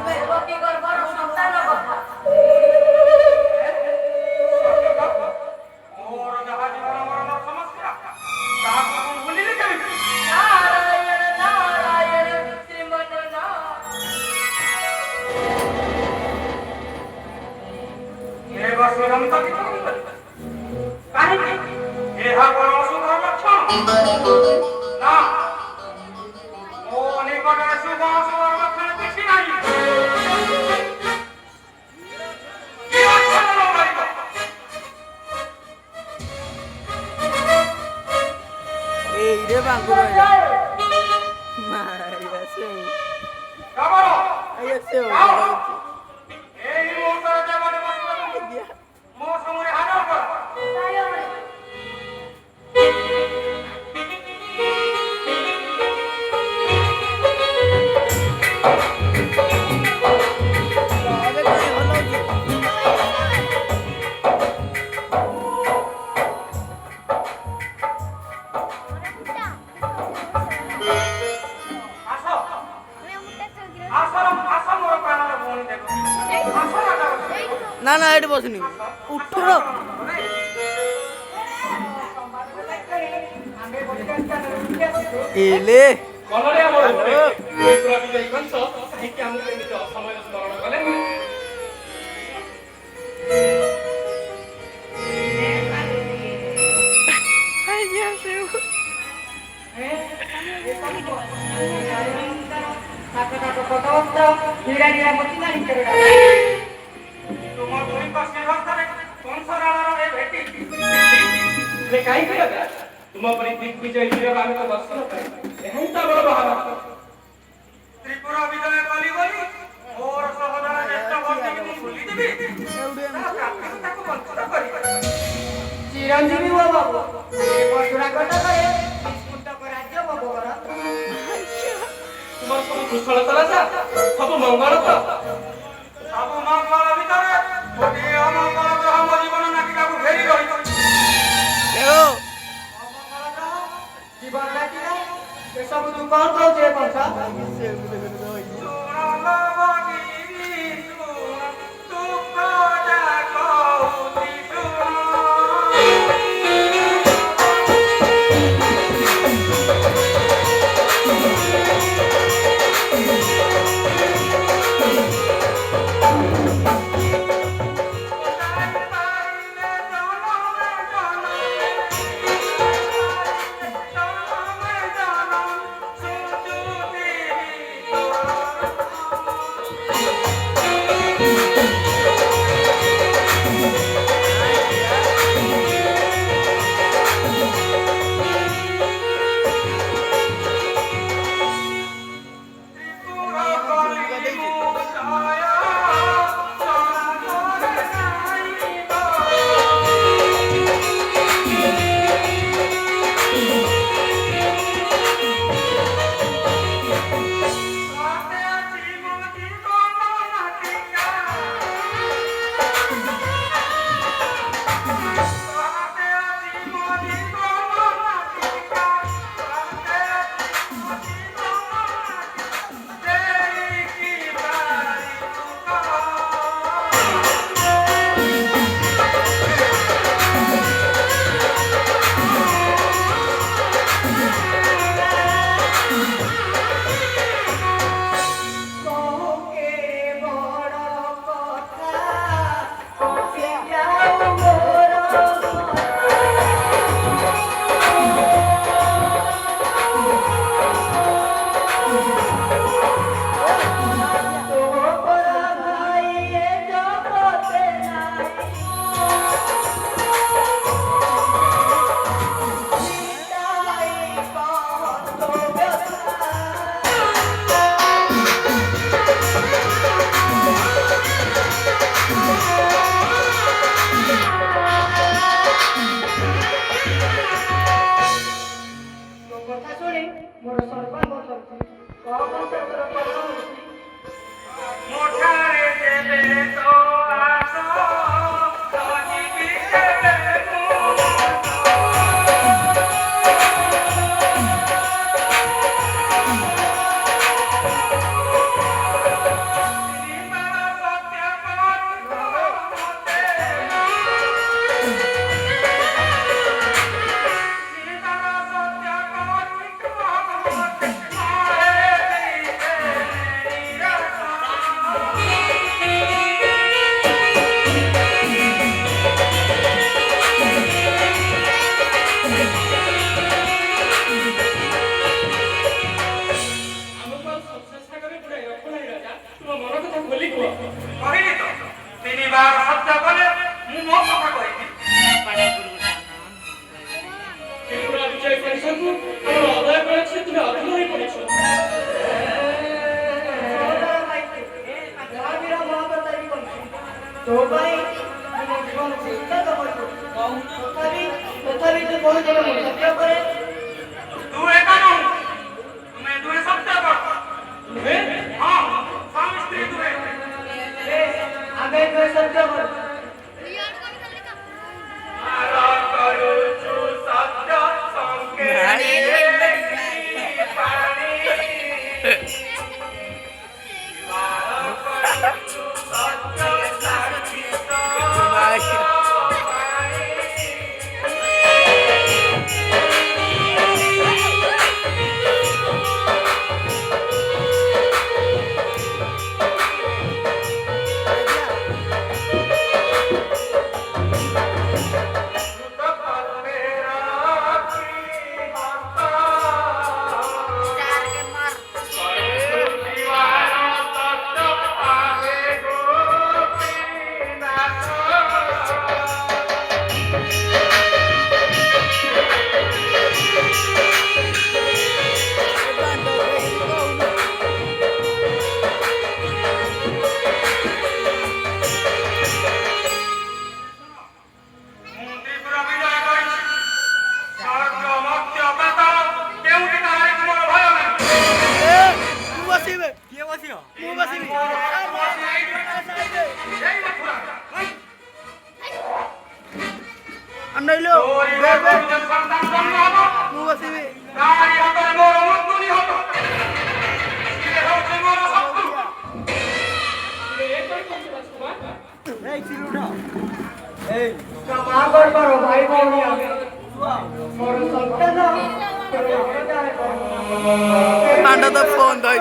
ଦେବକୀ ଗର୍ଭର ସନ୍ତାନ କଥା ମୋର ଯାହା ଜୀବନ ମରଣ ସମସ୍ୟା ତାହାକୁ ମୁଁ ଭୁଲିଲି କେମିତି? ନାରାୟଣ ନାରାୟଣ ଶ୍ରୀମନ ଏ ବସୁରନ୍ତ କାହିଁକି? ଏହା କଣ ଅଶୁଭ ଲକ୍ଷଣ? ନା, ମୋ ନିକଟରେ ଶୁଭ ଅଶୁଭ ଲକ୍ଷଣ କିଛି ନାହିଁ। କି ଲକ୍ଷଣ ନ ପାଇବ? এইরে বাঙ্গু ভাইয়া মারিয়া সেও কামড়! আইয়া সেও এই মুহূর্তে দেবনে বসুরন্ত ମୋ ସମୟରେ ହାଜର କର। ଏବେ କାଇଁ ହଲଉଛୁ ଆସ ଆସ ଆସ ମୋର ପ୍ରାଣର ଭଉଣୀ ଦେଖ ଆସ ରାଜା ବସୁ। ନା ନା ଏଠି ବସିନି ଉଠୁର ଏଲେ କଲରେ ଆମର ପବିତ୍ର ବିଜୟ କଂସ କାହିଁକି ଆମକୁ ଏମିତି ଅସମୟ ସ୍ମରଣ କଲେ? ଆଇଆ ସେଉ ତୁମ ଦୁହିଁଙ୍କ ଶ୍ରୀହସ୍ତରେ କଂସରାଳର ଏ ଭେଟି ହେଲେ କାହିଁକି ରାଜା? ତୁମ ପରି ଦିଗ୍ବିଜୟ ବୀରର ଆମେ ତ ଦର୍ଶନ ପାଇଁ ଏହା ହିଁ ତ ଆମର ମହାଭାରତ। ତ୍ରିପୁର ବିଜୟ କଲି ବୋଲି ମୋର ସହୋଦର ଜ୍ୟେଷ୍ଠ ଭକ୍ତିକି ମୁଁ ଭୁଲିଯିବି? ତାକୁ ବଞ୍ଚିତ କରିବ। ଚିରଞ୍ଜୀବୀ ଓ ବାବୁ ବସୁରା କଟକରେ ନିଷ୍ପୁଟକ ରାଜ୍ୟ ଭୋଗ କର। ତୁମର ସବୁ କୁଶଳ ତଲାସା ସବୁ ମଙ୍ଗଳ ତ? ସବୁ ମଙ୍ଗଳ ଭିତରେ ଗୋଟିଏ ଅମଙ୍ଗଳ ଗ୍ରହ ମୋ ଜୀବନ ନାଟିକାକୁ ଘେରି ରହିଛି। ସେଉ ଅମଙ୍ଗଳ ଗ୍ରହ ଜୀବନ ନାଟିକା ଏସବୁ ତୁ କଣ କହୁଛୁ ଏ କଂସ? ସେଉ ଦେଖୁଛୁ ଶୁଣ ଲୋଭଗିରି ଶୁଣ ଦୁଃଖ ଯାକ କହୁଛି ଶୁଣ। ରଖୁନାହିଁ ରାଜା ତୁମ ମନ କଥା ଖୋଲି କୁହ। କହିଲି ତ 3 ବାର ସତ୍ୟ କଲେ ମୁଁ ମୋ କଥା କହିବି। ତ୍ରିପୁରା ବିଜୟ ପରିଷଦକୁ ଆମର ଅଦୟ କରିଛି ତୁମେ ଅଧୀନ ହୋଇ ପଡ଼ିଛ। ତୋ ପାଇଁ ମୋ ଜୀବନ ଉତ୍ସର୍ଗ କରିଦେବି। ତଥାପି ତୁ କହୁଛୁ ମୁଁ ସତ୍ୟ କରେ। ତୁ ଏକା ନୁହଁ, ତୁମେ ଦୁହେଁ ସତ୍ୟ କର। ତୁମେ ହଁ, ସ୍ୱାମୀ ସ୍ତ୍ରୀ ଦୁହେଁ। ଆମେ ଦୁହେଁ ସତ୍ୟ କରୁ। ବାର କରୁଛୁ ସତ୍ୟ ସଙ୍ଗେ ପାଣି। ବାର କରୁଛୁ ସତ୍ୟ ସାକ୍ଷୀ ପାଣି। Andalo, bebe, ମୁଁ ବସିବି। क्षमा कर करो भाई भौणी आगे ମୋର ସନ୍ତାନ ପାଣ୍ଡ ତ ଫୋନ ଧରି